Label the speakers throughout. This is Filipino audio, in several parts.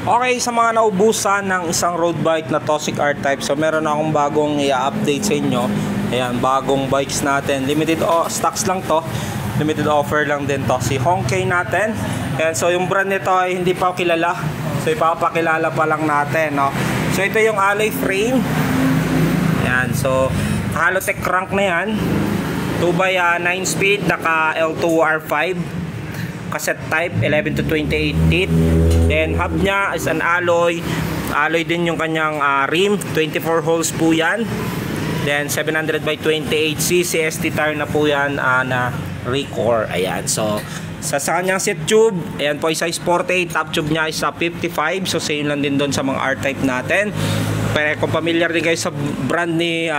Speaker 1: Okay, sa mga naubusan ng isang road bike na Toxic R-Type, so meron akong bagong i-update sa inyo. Ayan, bagong bikes natin. Limited stocks lang to. Limited offer lang din to. Si Hongkei natin. Ayan, so yung brand nito ay hindi pa kilala. So ipapakilala pa lang natin, no? So ito yung alloy frame. Ayan, so Halotech crank na yan. 2x9 speed, naka L2R5. Cassette type, 11 to 28 teeth. Then hub niya is an alloy. Alloy din yung kanyang rim. 24 holes po yan. Then 700 by 28 CST tire na po yan na Recor. Ayan. So sa kanyang set tube, ayan po ay size 48. Top tube niya is 55. So same lang din doon sa mga R-Type natin. Pero kung familiar din guys sa brand ni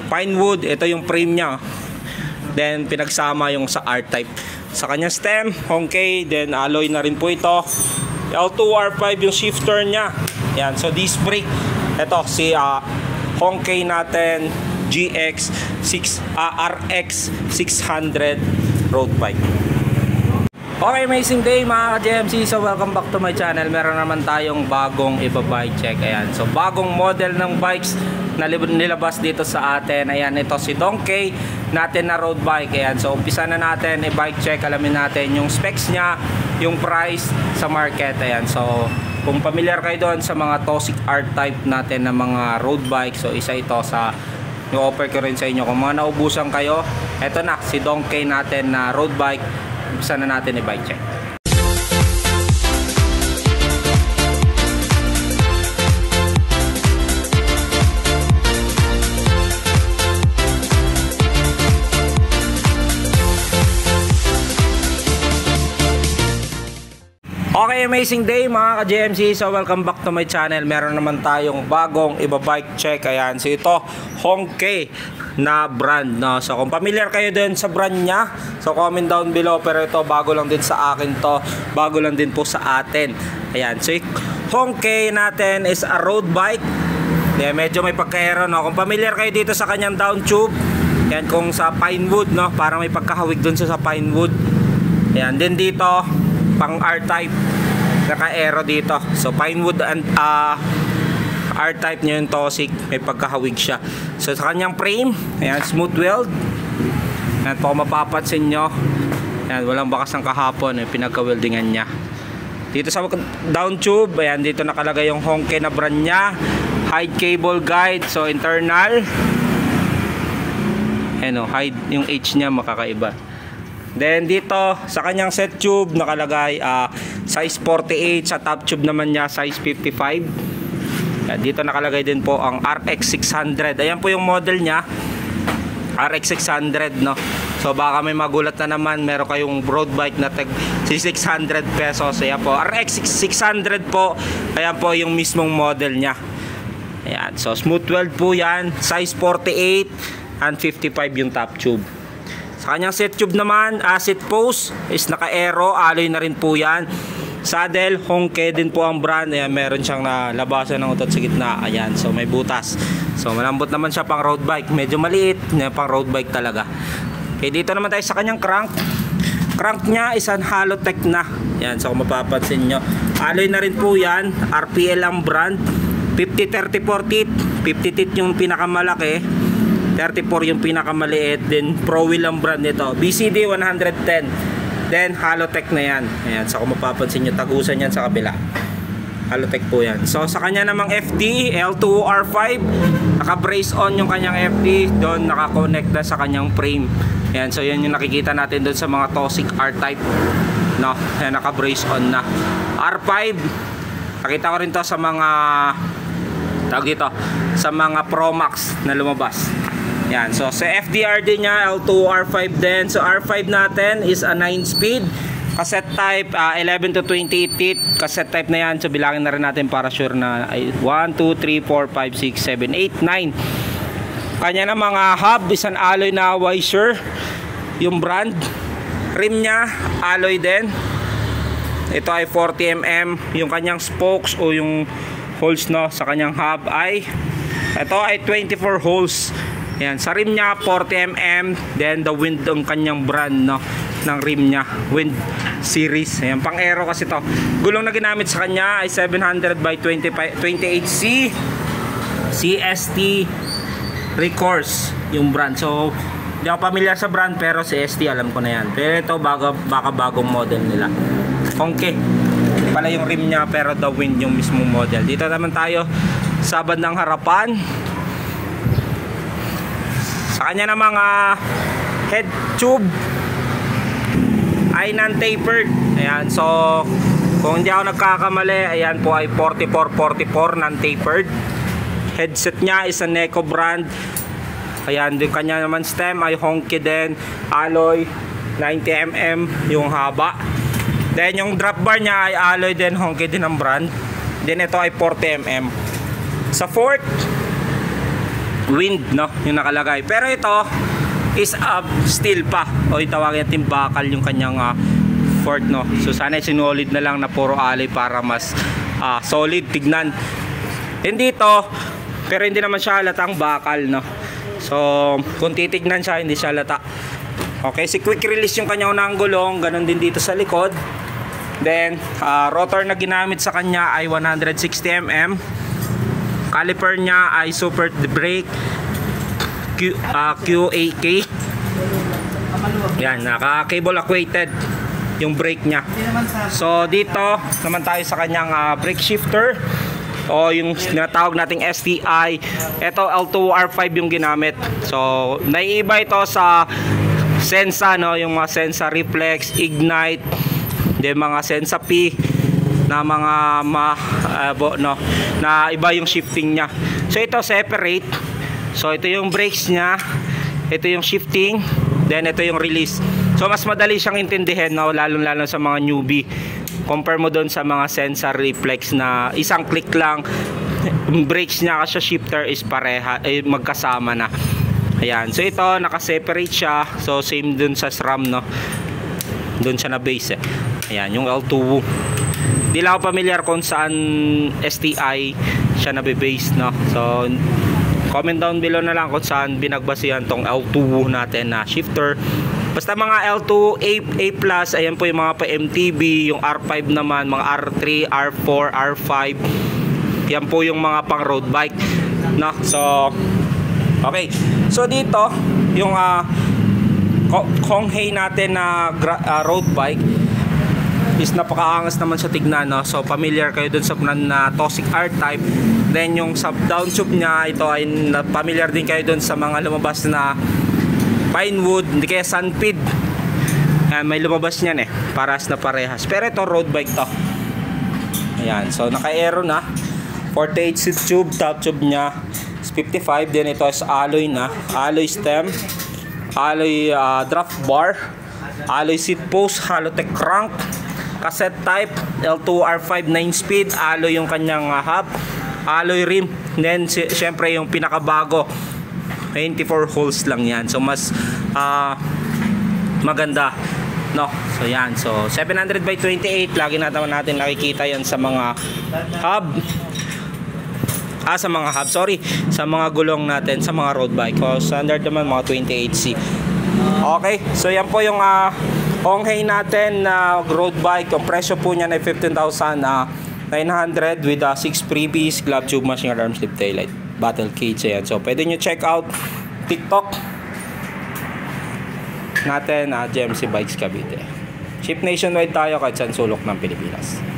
Speaker 1: Pinewood, ito yung frame niya. Then pinagsama yung sa R-Type. Sa kanyang stem, Hongkei, then alloy na rin po ito. L2R5 yung shifter niya. Yan, so disc brake. Ito si Hongkei natin RX 600 road bike. Okay, amazing day mga ka-GMC. So welcome back to my channel. Meron naman tayong bagong iba-bike check. Ayan, so bagong model ng bikes na nilabas dito sa atin. Ayan, ito si Donkey natin na road bike. Ayan, so umpisa na natin i-bike check. Alamin natin yung specs niya, yung price sa market. Ayan, so kung familiar kayo doon sa mga Toxic R-Type natin na mga road bike, so isa ito sa i-offer ko rin sa inyo. Kung mga naubusan kayo, eto na si Donkey natin na road bike. Umpisa na natin i-bike check. Okay, amazing day mga ka-GMC. So welcome back to my channel. Meron naman tayong bagong iba-bike check. Ayan, so ito Hongkei na brand, no? So kung familiar kayo din sa brand niya, so comment down below. Pero ito bago lang din sa akin to. Bago lang din po sa atin. Ayan, so Hongkei natin is a road bike. Yeah, medyo may pagka-aero, no? Kung familiar kayo dito sa kanyang down tube, yan kung sa Pinewood, no? Parang may pagkahawig dun sa Pinewood. Ayan, din dito pang R-Type, naka-aero dito. So Pinewood and R-Type niya yung Toxic, may pagkahawig siya. So sa kanyang frame, ayan, smooth weld. Ayan po, mapapansin nyo, ayan, walang bakas ng kahapon, pinagka-weldingan niya. Dito sa down tube, ayan, dito nakalagay yung Hongkei na brand niya. Hide cable guide, so internal. Ayan o, hide yung H niya, makakaiba. Then dito sa kanyang set tube nakalagay size 48, sa top tube naman niya size 55. Dito nakalagay din po ang RX 600. Ayan po yung model niya, RX 600, no. So baka may magulat na naman, meron kayong road bike na tag 600 pesos. Ayan po, RX 600 po. Ayan po yung mismong model niya. Ayan, so smooth weld po yan, size 48 and 55 yung top tube. Sa kanyang set tube naman, seat post is naka-aero, alloy na rin po yan. Saddle, Hongkei din po ang brand. Ayan, meron siyang nalabasan ng utot sa gitna. Ayan, so may butas. So malambot naman siya pang road bike. Medyo maliit, pang road bike talaga. Okay, dito naman tayo sa kanyang crank. Crank niya is an Halotech na. Ayan, so kung mapapansin nyo, alloy na rin po yan. RPL ang brand. 50-34 teeth. 50 teeth yung pinakamalaki, 34 yung pinakamaliit. Then Pro Wheel ang brand nito, BCD 110. Then Halotech na yan. Ayan, so kung mapapansin nyo, tagusan yan sa kabila, Halotech po yan. So sa kanya namang FD L2R5, naka brace on yung kanyang FD. Doon naka-connect na sa kanyang frame. Ayan, so yan yung nakikita natin doon sa mga Toxic R-Type, no? Ayan, naka brace on na. R5 nakita ko rin to sa mga tawag dito, sa mga Pro Max na lumabas. Yan, so sa FDRD niya L2R5 din. So R5 natin is a 9 speed, cassette type, 11 to 28 teeth. Cassette type na yan, so bilangin na rin natin para sure na 1, 2, 3, 4, 5, 6, 7, 8, 9. Kanya na mga hub is an alloy na Weissr yung brand. Rim niya alloy din. Ito ay 40mm. Yung kanyang spokes o yung holes, no, sa kanyang hub ay ito ay 24 holes. Ayan, sa rim niya 40mm. Then the wind ang kanyang brand, no. ng rim nya, Wind series. Ayan, pang aero kasi to. Gulong na ginamit sa kanya ay 700 by 28C CST Recourse yung brand. So hindi ako pamilyar sa brand, pero si ST alam ko na yan. Pero ito baka bagong model nila. Honke pala yung rim nya, pero the Wind yung mismo model. Dito naman tayo sa bandang harapan. Sa kanya na mga head tube ay non-tapered. Ayan, so kung hindi ako nagkakamali, ayan po ay 4444 non-tapered. Headset nya is a Neko brand. Ayan, yung kanya naman stem ay Honke din, alloy 90mm yung haba. Then yung drop bar nya ay alloy din, Honke din ang brand. Then ito ay 40mm. Sa fourth, Wind, no, yung nakalagay. Pero ito is steel pa, o itawagin natin bakal yung kanyang fourth, no. So sana sinolid na lang na puro alloy para mas solid tignan. Hindi to, pero hindi naman siya halatang bakal, no. So kung titignan siya, hindi siya halata. Okay, si quick release yung kanyang unang gulong, ganun din dito sa likod. Then rotor na ginamit sa kanya ay 160mm. Caliper nya ay super brake QAK. Yan, naka cable acquainted yung brake nya. So dito naman tayo sa kanyang brake shifter, o yung tinatawag nating STI. Ito L2R5 yung ginamit. So naiiba ito sa Sensa, no, yung mga Sensa Reflex, Ignite, then mga Sensa P na mga no, na iba yung shifting nya. So ito separate. So ito yung brakes nya, ito yung shifting, then ito yung release. So mas madali siyang intindihin, no, lalo sa mga newbie. Compare mo doon sa mga Sensa Reflex na isang click lang brakes nya kasi shifter is pareha, magkasama na. Ayan, so ito naka-separate siya. So same dun sa SRAM, no, doon siya na base Ayan, yung L2. Di lang ako familiar kung saan STI siya nabe-base, no. So comment down below na lang kung saan binagbasihan tong L2 natin na shifter. Basta mga L2, A+, ayan po yung mga pa MTB, yung R5 naman, mga R3, R4, R5. Yan po yung mga pang road bike, no. So okay. So dito yung Honke natin na road bike is napakaangas naman sa tignan, no. So familiar kayo dun sa brand na Toxic R-Type. Then yung sub down tube nya, ito ay familiar din kayo dun sa mga lumabas na Pinewood, hindi kaya Sunpid. May lumabas niyan paras na parehas. Pero ito road bike to. Ayan, so naka-aero na. 48 seat tube, top tube nya is 55. Then ito is alloy na, alloy stem, alloy draft bar, alloy seat post, Halotech crank, cassette type, L2R5 9-speed, alloy yung kanyang hub, alloy rim. Then syempre yung pinakabago, 24 holes lang yan. So mas maganda, no. So yan, so 700 by 28. Lagi naman natin nakikita yan sa mga hub, sa mga gulong natin sa mga road bike. So standard naman mga 28C. Okay, so yan po yung Honke natin na road bike. Yung presyo po niya na 15,900 with 6 freebies, glove tube, machine alarm, slip taillight, battle cage. Ayan. So pwede nyo check out TikTok natin, GMC Bikes Cavite. Ship nationwide tayo kahit saan sulok ng Pilipinas.